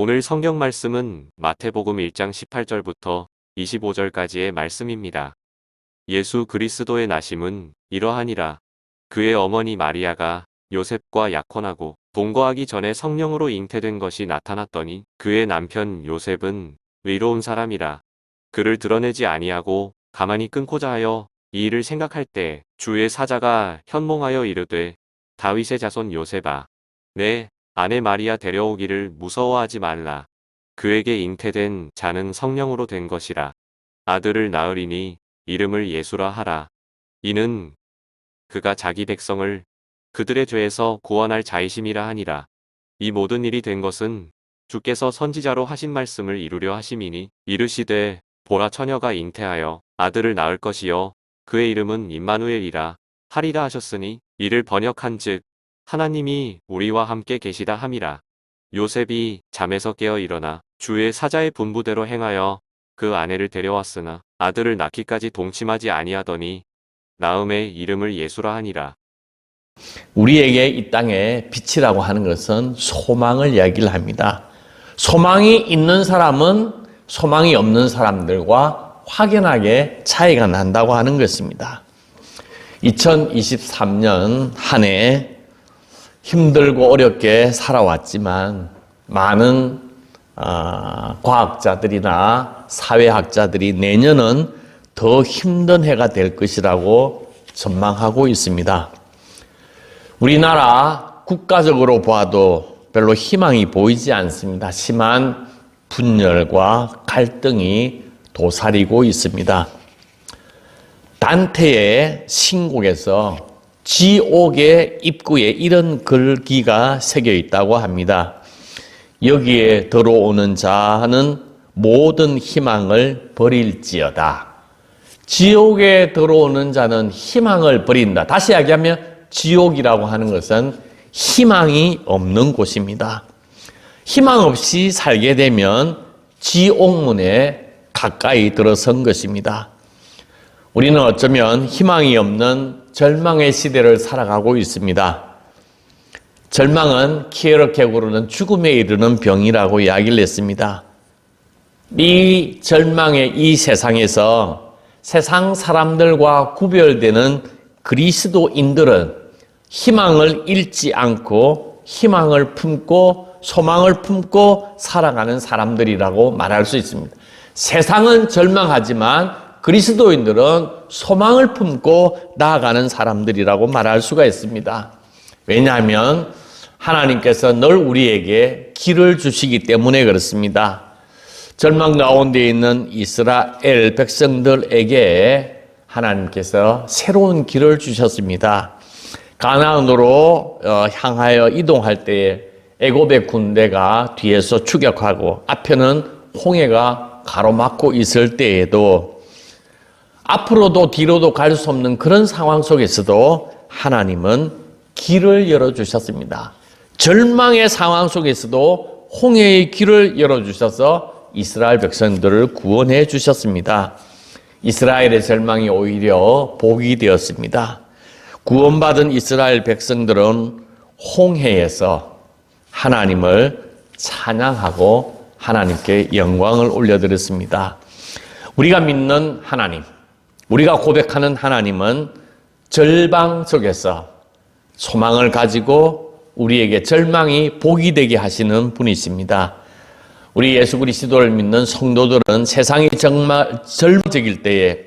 오늘 성경 말씀은 마태복음 1장 18절부터 25절까지의 말씀입니다. 예수 그리스도의 나심은 이러하니라. 그의 어머니 마리아가 요셉과 약혼하고 동거하기 전에 성령으로 잉태된 것이 나타났더니 그의 남편 요셉은 의로운 사람이라 그를 드러내지 아니하고 가만히 끊고자 하여 이 일을 생각할 때 주의 사자가 현몽하여 이르되 다윗의 자손 요셉아 내 아내 마리아 데려오기를 무서워하지 말라. 그에게 잉태된 자는 성령으로 된 것이라. 아들을 낳으리니 이름을 예수라 하라. 이는 그가 자기 백성을 그들의 죄에서 구원할 자이심이라 하니라. 이 모든 일이 된 것은 주께서 선지자로 하신 말씀을 이루려 하심이니 이르시되 보라 처녀가 잉태하여 아들을 낳을 것이요 그의 이름은 임마누엘이라 하리라 하셨으니 이를 번역한즉 하나님이 우리와 함께 계시다 함이라. 요셉이 잠에서 깨어 일어나 주의 사자의 분부대로 행하여 그 아내를 데려왔으나 아들을 낳기까지 동침하지 아니하더니 낳음의 이름을 예수라 하니라. 우리에게 이 땅에 빛이라고 하는 것은 소망을 이야기를 합니다. 소망이 있는 사람은 소망이 없는 사람들과 확연하게 차이가 난다고 하는 것입니다. 2023년 한 해 힘들고 어렵게 살아왔지만 많은 과학자들이나 사회학자들이 내년은 더 힘든 해가 될 것이라고 전망하고 있습니다. 우리나라 국가적으로 봐도 별로 희망이 보이지 않습니다. 심한 분열과 갈등이 도사리고 있습니다. 단테의 신곡에서 지옥의 입구에 이런 글귀가 새겨 있다고 합니다. 여기에 들어오는 자는 모든 희망을 버릴지어다. 지옥에 들어오는 자는 희망을 버린다. 다시 이야기하면 지옥이라고 하는 것은 희망이 없는 곳입니다. 희망 없이 살게 되면 지옥문에 가까이 들어선 것입니다. 우리는 어쩌면 희망이 없는 절망의 시대를 살아가고 있습니다. 절망은 키에르케고르는 죽음에 이르는 병이라고 이야기를 했습니다. 이 절망의 이 세상에서 세상 사람들과 구별되는 그리스도인들은 희망을 잃지 않고 희망을 품고 소망을 품고 살아가는 사람들이라고 말할 수 있습니다. 세상은 절망하지만 그리스도인들은 소망을 품고 나아가는 사람들이라고 말할 수가 있습니다. 왜냐하면 하나님께서 늘 우리에게 길을 주시기 때문에 그렇습니다. 절망 가운데 있는 이스라엘 백성들에게 하나님께서 새로운 길을 주셨습니다. 가나안으로 향하여 이동할 때 애굽의 군대가 뒤에서 추격하고 앞에는 홍해가 가로막고 있을 때에도 앞으로도 뒤로도 갈 수 없는 그런 상황 속에서도 하나님은 길을 열어주셨습니다. 절망의 상황 속에서도 홍해의 길을 열어주셔서 이스라엘 백성들을 구원해 주셨습니다. 이스라엘의 절망이 오히려 복이 되었습니다. 구원받은 이스라엘 백성들은 홍해에서 하나님을 찬양하고 하나님께 영광을 올려드렸습니다. 우리가 믿는 하나님, 우리가 고백하는 하나님은 절망 속에서 소망을 가지고 우리에게 절망이 복이 되게 하시는 분이십니다. 우리 예수 그리스도를 믿는 성도들은 세상이 정말 절망적일 때에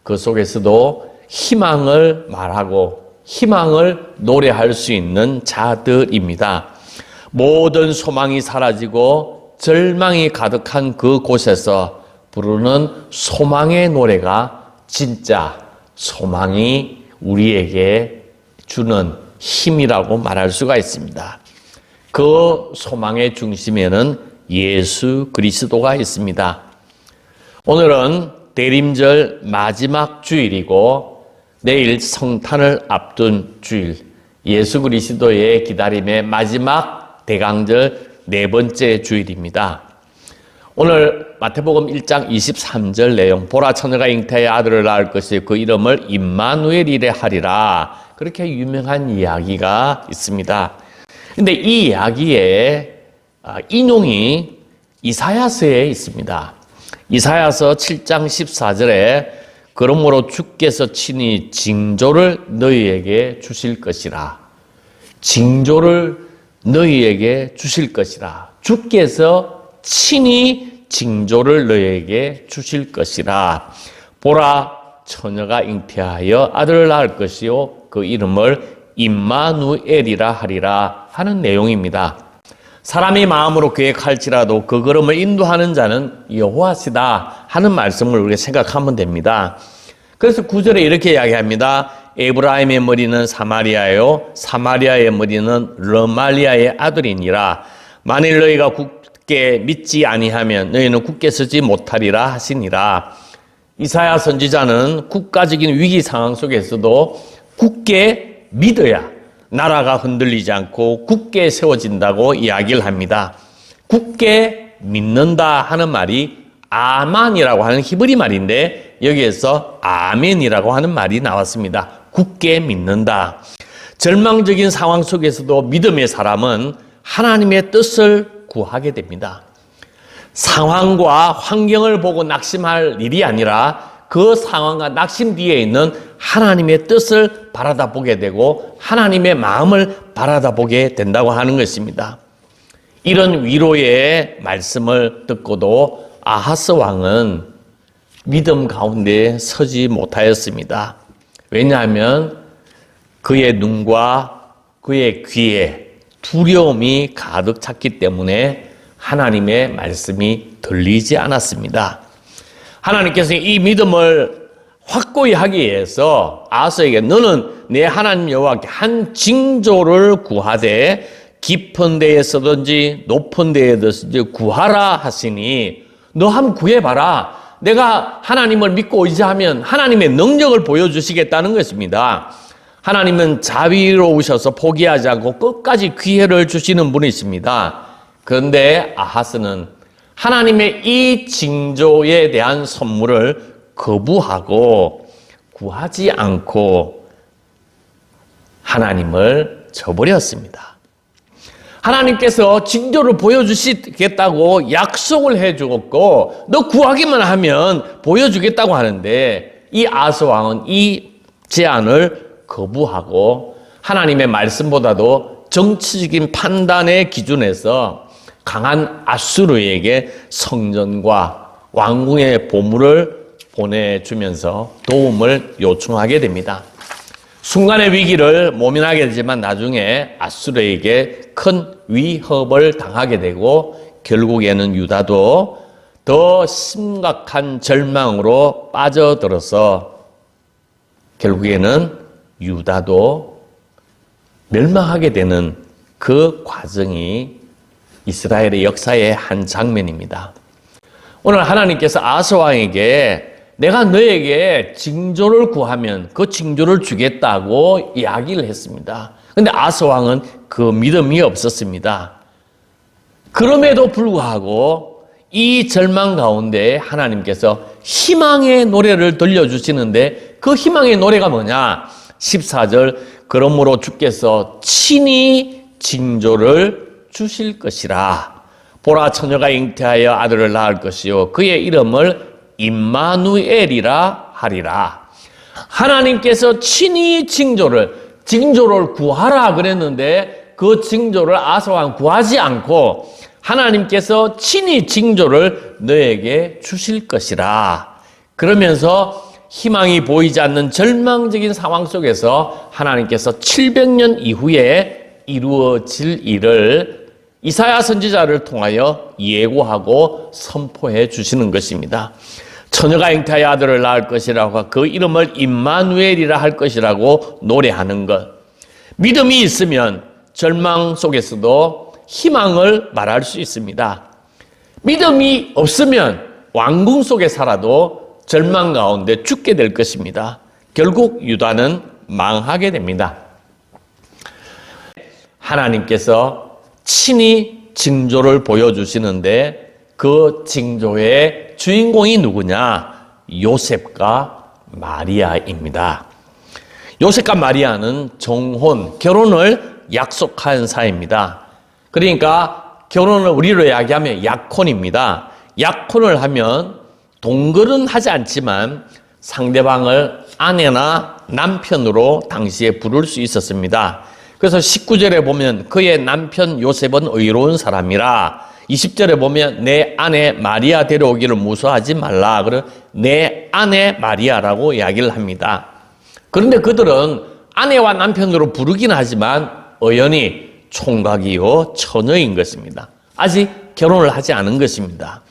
그 속에서도 희망을 말하고 희망을 노래할 수 있는 자들입니다. 모든 소망이 사라지고 절망이 가득한 그 곳에서 부르는 소망의 노래가 진짜 소망이 우리에게 주는 힘이라고 말할 수가 있습니다. 그 소망의 중심에는 예수 그리스도가 있습니다. 오늘은 대림절 마지막 주일이고 내일 성탄을 앞둔 주일, 예수 그리스도의 기다림의 마지막 대강절 네 번째 주일입니다. 오늘 마태복음 1장 23절 내용, 보라 처녀가 잉태하여 아들을 낳을 것이 그 이름을 임마누엘이라 하리라, 그렇게 유명한 이야기가 있습니다. 근데 이 이야기에 인용이 이사야서에 있습니다. 이사야서 7장 14절에 그러므로 주께서 친히 징조를 너희에게 주실 것이라. 징조를 너희에게 주실 것이라. 주께서 친히 징조를 너희에게 주실 것이라. 보라, 처녀가 잉태하여 아들을 낳을 것이요 그 이름을 임마누엘이라 하리라 하는 내용입니다. 사람이 마음으로 계획할지라도 그 걸음을 인도하는 자는 여호와시다 하는 말씀을 우리가 생각하면 됩니다. 그래서 9절에 이렇게 이야기합니다. 에브라임의 머리는 사마리아요 사마리아의 머리는 르말리아의 아들이니라. 만일 너희가 굳게 믿지 아니하면 너희는 굳게 서지 못하리라 하시니라. 이사야 선지자는 국가적인 위기 상황 속에서도 굳게 믿어야 나라가 흔들리지 않고 굳게 세워진다고 이야기를 합니다. 굳게 믿는다 하는 말이 아만이라고 하는 히브리 말인데 여기에서 아멘이라고 하는 말이 나왔습니다. 굳게 믿는다. 절망적인 상황 속에서도 믿음의 사람은 하나님의 뜻을 구하게 됩니다. 상황과 환경을 보고 낙심할 일이 아니라 그 상황과 낙심 뒤에 있는 하나님의 뜻을 바라다 보게 되고 하나님의 마음을 바라다 보게 된다고 하는 것입니다. 이런 위로의 말씀을 듣고도 아하스 왕은 믿음 가운데 서지 못하였습니다. 왜냐하면 그의 눈과 그의 귀에 두려움이 가득 찼기 때문에 하나님의 말씀이 들리지 않았습니다. 하나님께서 이 믿음을 확고히 하기 위해서 아하스에게 너는 내 하나님 여호와께 한 징조를 구하되 깊은 데에서든지 높은 데에서든지 구하라 하시니 너 한번 구해봐라. 내가 하나님을 믿고 의지하면 하나님의 능력을 보여주시겠다는 것입니다. 하나님은 자비로우셔서 포기하지 않고 끝까지 기회를 주시는 분이십니다. 그런데 아하스는 하나님의 이 징조에 대한 선물을 거부하고 구하지 않고 하나님을 저버렸습니다. 하나님께서 징조를 보여주시겠다고 약속을 해주었고 너 구하기만 하면 보여주겠다고 하는데 이 아하스 왕은 이 제안을 거부하고 하나님의 말씀보다도 정치적인 판단의 기준에서 강한 아수르에게 성전과 왕궁의 보물을 보내주면서 도움을 요청하게 됩니다. 순간의 위기를 모면하게 되지만 나중에 아수르에게 큰 위협을 당하게 되고 결국에는 유다도 더 심각한 절망으로 빠져들어서 결국에는 유다도 멸망하게 되는 그 과정이 이스라엘의 역사의 한 장면입니다. 오늘 하나님께서 아하스 왕에게 내가 너에게 징조를 구하면 그 징조를 주겠다고 이야기를 했습니다. 그런데 아하스 왕은 그 믿음이 없었습니다. 그럼에도 불구하고 이 절망 가운데 하나님께서 희망의 노래를 들려주시는데 그 희망의 노래가 뭐냐? 14절 그러므로 주께서 친히 징조를 주실 것이라. 보라 처녀가 잉태하여 아들을 낳을 것이요 그의 이름을 임마누엘이라 하리라. 하나님께서 친히 징조를 구하라 그랬는데 그 징조를 아하스 왕은 구하지 않고 하나님께서 친히 징조를 너에게 주실 것이라. 그러면서 희망이 보이지 않는 절망적인 상황 속에서 하나님께서 700년 이후에 이루어질 일을 이사야 선지자를 통하여 예고하고 선포해 주시는 것입니다. 처녀가 잉태하여 아들을 낳을 것이라고 그 이름을 임마누엘이라 할 것이라고 노래하는 것. 믿음이 있으면 절망 속에서도 희망을 말할 수 있습니다. 믿음이 없으면 왕궁 속에 살아도 절망 가운데 죽게 될 것입니다. 결국 유다는 망하게 됩니다. 하나님께서 친히 징조를 보여주시는데 그 징조의 주인공이 누구냐? 요셉과 마리아입니다. 요셉과 마리아는 정혼, 결혼을 약속한 사이입니다. 그러니까 결혼을 우리로 이야기하면 약혼입니다. 약혼을 하면 동거는 하지 않지만 상대방을 아내나 남편으로 당시에 부를 수 있었습니다. 그래서 19절에 보면 그의 남편 요셉은 의로운 사람이라, 20절에 보면 내 아내 마리아 데려오기를 무서워하지 말라. 그래 내 아내 마리아라고 이야기를 합니다. 그런데 그들은 아내와 남편으로 부르긴 하지만 의연히 총각이요 처녀인 것입니다. 아직 결혼을 하지 않은 것입니다.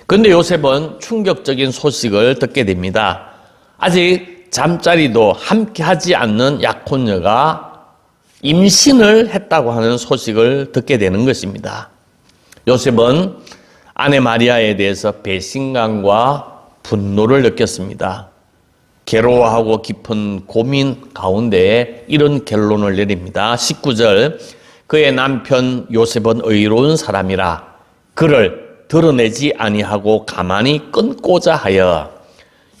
그런데 요셉은 충격적인 소식을 듣게 됩니다. 아직 잠자리도 함께 하지 않는 약혼녀가 임신을 했다고 하는 소식을 듣게 되는 것입니다. 요셉은 아내 마리아에 대해서 배신감과 분노를 느꼈습니다. 괴로워하고 깊은 고민 가운데 이런 결론을 내립니다. 19절, 그의 남편 요셉은 의로운 사람이라 그를 드러내지 아니하고 가만히 끊고자 하여.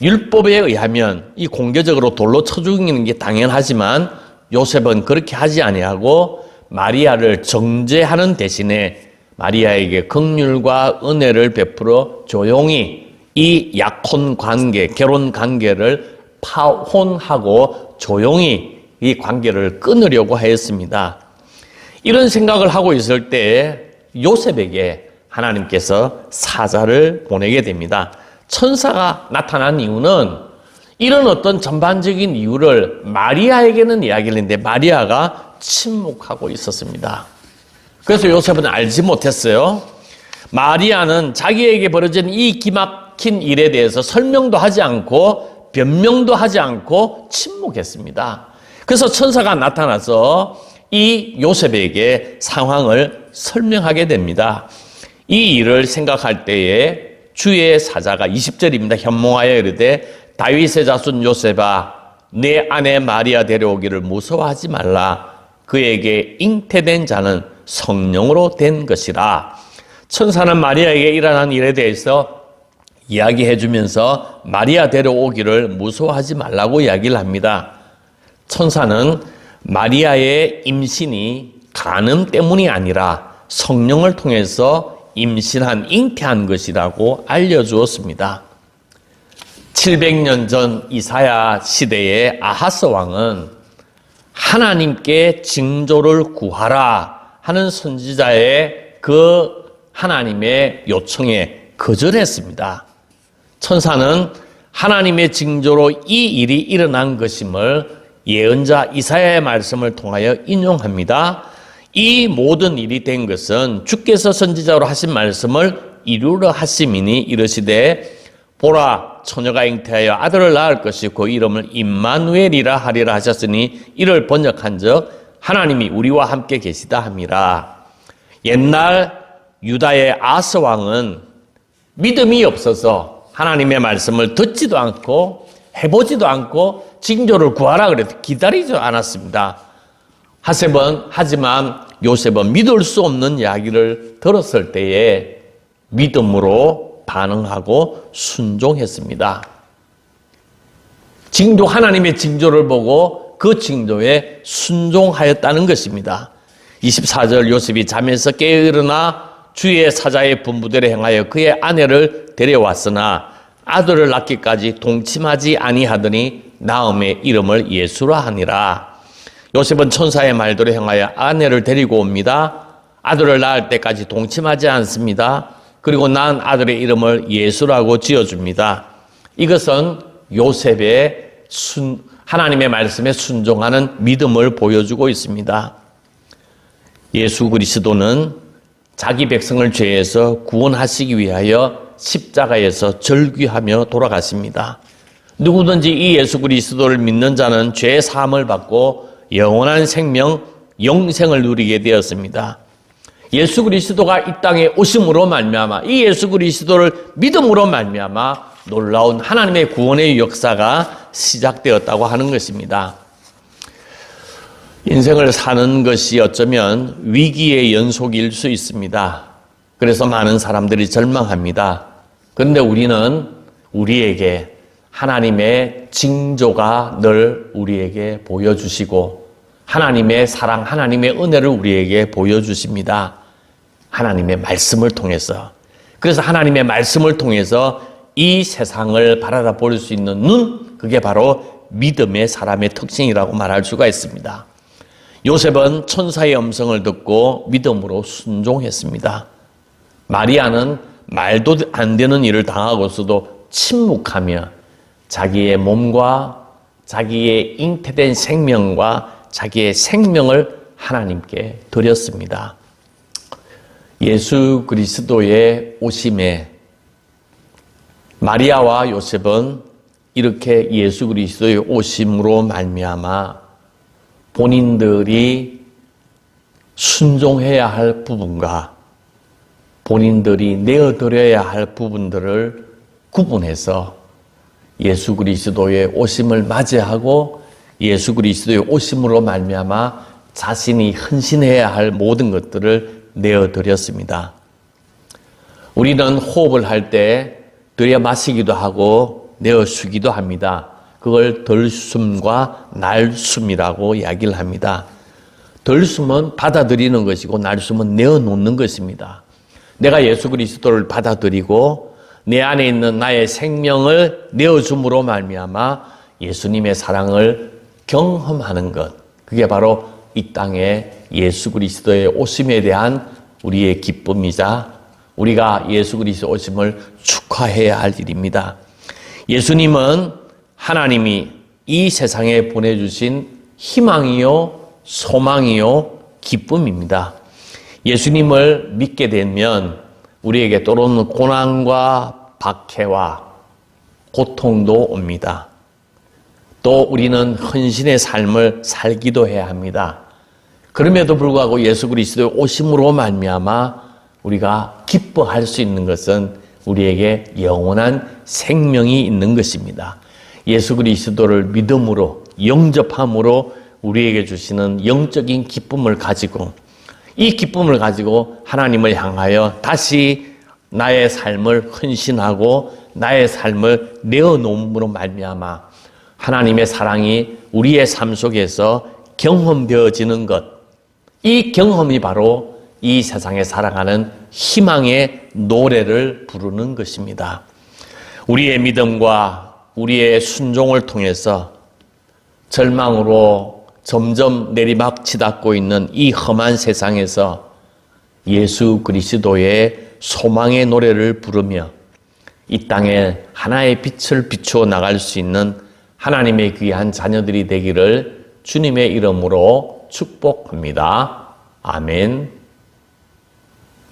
율법에 의하면 이 공개적으로 돌로 쳐 죽이는 게 당연하지만 요셉은 그렇게 하지 아니하고 마리아를 정죄하는 대신에 마리아에게 긍휼과 은혜를 베풀어 조용히 이 약혼 관계, 결혼 관계를 파혼하고 조용히 이 관계를 끊으려고 하였습니다. 이런 생각을 하고 있을 때 요셉에게 하나님께서 사자를 보내게 됩니다. 천사가 나타난 이유는 이런 어떤 전반적인 이유를 마리아에게는 이야기를 했는데 마리아가 침묵하고 있었습니다. 그래서 요셉은 알지 못했어요. 마리아는 자기에게 벌어진 이 기막힌 일에 대해서 설명도 하지 않고 변명도 하지 않고 침묵했습니다. 그래서 천사가 나타나서 이 요셉에게 상황을 설명하게 됩니다. 이 일을 생각할 때에 주의 사자가 20절입니다. 현몽하여 이르되 다윗의 자손 요셉아 내 아내 마리아 데려오기를 무서워하지 말라. 그에게 잉태된 자는 성령으로 된 것이라. 천사는 마리아에게 일어난 일에 대해서 이야기해 주면서 마리아 데려오기를 무서워하지 말라고 이야기를 합니다. 천사는 마리아의 임신이 간음 때문이 아니라 성령을 통해서 임신한, 잉태한 것이라고 알려주었습니다. 700년 전 이사야 시대의 아하스 왕은 하나님께 징조를 구하라 하는 선지자의 그 하나님의 요청에 거절했습니다. 천사는 하나님의 징조로 이 일이 일어난 것임을 예언자 이사야의 말씀을 통하여 인용합니다. 이 모든 일이 된 것은 주께서 선지자로 하신 말씀을 이루려 하심이니 이르시되 보라 처녀가 잉태하여 아들을 낳을 것이고 그 이름을 임마누엘이라 하리라 하셨으니 이를 번역한즉 하나님이 우리와 함께 계시다 함이라. 옛날 유다의 아스 왕은 믿음이 없어서 하나님의 말씀을 듣지도 않고 해보지도 않고 징조를 구하라 그래도 기다리지 않았습니다. 하지만 요셉은 믿을 수 없는 이야기를 들었을 때에 믿음으로 반응하고 순종했습니다. 하나님의 징조를 보고 그 징조에 순종하였다는 것입니다. 24절 요셉이 잠에서 깨어 일어나 주의 사자의 분부대로 행하여 그의 아내를 데려왔으나 아들을 낳기까지 동침하지 아니하더니 낳음의 이름을 예수라 하니라. 요셉은 천사의 말대로 행하여 아내를 데리고 옵니다. 아들을 낳을 때까지 동침하지 않습니다. 그리고 낳은 아들의 이름을 예수라고 지어줍니다. 이것은 요셉의 하나님의 말씀에 순종하는 믿음을 보여주고 있습니다. 예수 그리스도는 자기 백성을 죄에서 구원하시기 위하여 십자가에서 절규하며 돌아가십니다. 누구든지 이 예수 그리스도를 믿는 자는 죄 사함을 받고 영원한 생명, 영생을 누리게 되었습니다. 예수 그리스도가 이 땅에 오심으로 말미암아 이 예수 그리스도를 믿음으로 말미암아 놀라운 하나님의 구원의 역사가 시작되었다고 하는 것입니다. 인생을 사는 것이 어쩌면 위기의 연속일 수 있습니다. 그래서 많은 사람들이 절망합니다. 그런데 우리는 우리에게 하나님의 징조가 늘 우리에게 보여주시고 하나님의 사랑, 하나님의 은혜를 우리에게 보여주십니다. 하나님의 말씀을 통해서. 그래서 하나님의 말씀을 통해서 이 세상을 바라볼 수 있는 눈, 그게 바로 믿음의 사람의 특징이라고 말할 수가 있습니다. 요셉은 천사의 음성을 듣고 믿음으로 순종했습니다. 마리아는 말도 안 되는 일을 당하고서도 침묵하며 자기의 몸과 자기의 잉태된 생명과 자기의 생명을 하나님께 드렸습니다. 예수 그리스도의 오심에 마리아와 요셉은 이렇게 예수 그리스도의 오심으로 말미암아 본인들이 순종해야 할 부분과 본인들이 내어드려야 할 부분들을 구분해서 예수 그리스도의 오심을 맞이하고 예수 그리스도의 오심으로 말미암아 자신이 헌신해야 할 모든 것들을 내어드렸습니다. 우리는 호흡을 할 때 들여 마시기도 하고 내어쉬기도 합니다. 그걸 덜숨과 날숨이라고 이야기를 합니다. 덜숨은 받아들이는 것이고 날숨은 내어놓는 것입니다. 내가 예수 그리스도를 받아들이고 내 안에 있는 나의 생명을 내어줌으로 말미암아 예수님의 사랑을 경험하는 것, 그게 바로 이 땅에 예수 그리스도의 오심에 대한 우리의 기쁨이자 우리가 예수 그리스도 오심을 축하해야 할 일입니다. 예수님은 하나님이 이 세상에 보내주신 희망이요, 소망이요, 기쁨입니다. 예수님을 믿게 되면 우리에게 때로는 고난과 박해와 고통도 옵니다. 또 우리는 헌신의 삶을 살기도 해야 합니다. 그럼에도 불구하고 예수 그리스도의 오심으로 말미암아 우리가 기뻐할 수 있는 것은 우리에게 영원한 생명이 있는 것입니다. 예수 그리스도를 믿음으로 영접함으로 우리에게 주시는 영적인 기쁨을 가지고 이 기쁨을 가지고 하나님을 향하여 다시 나의 삶을 헌신하고 나의 삶을 내어놓음으로 말미암아 하나님의 사랑이 우리의 삶 속에서 경험되어지는 것, 이 경험이 바로 이 세상에 살아가는 희망의 노래를 부르는 것입니다. 우리의 믿음과 우리의 순종을 통해서 절망으로 점점 내리막치닫고 있는 이 험한 세상에서 예수 그리스도의 소망의 노래를 부르며 이 땅에 하나의 빛을 비추어 나갈 수 있는 하나님의 귀한 자녀들이 되기를 주님의 이름으로 축복합니다. 아멘.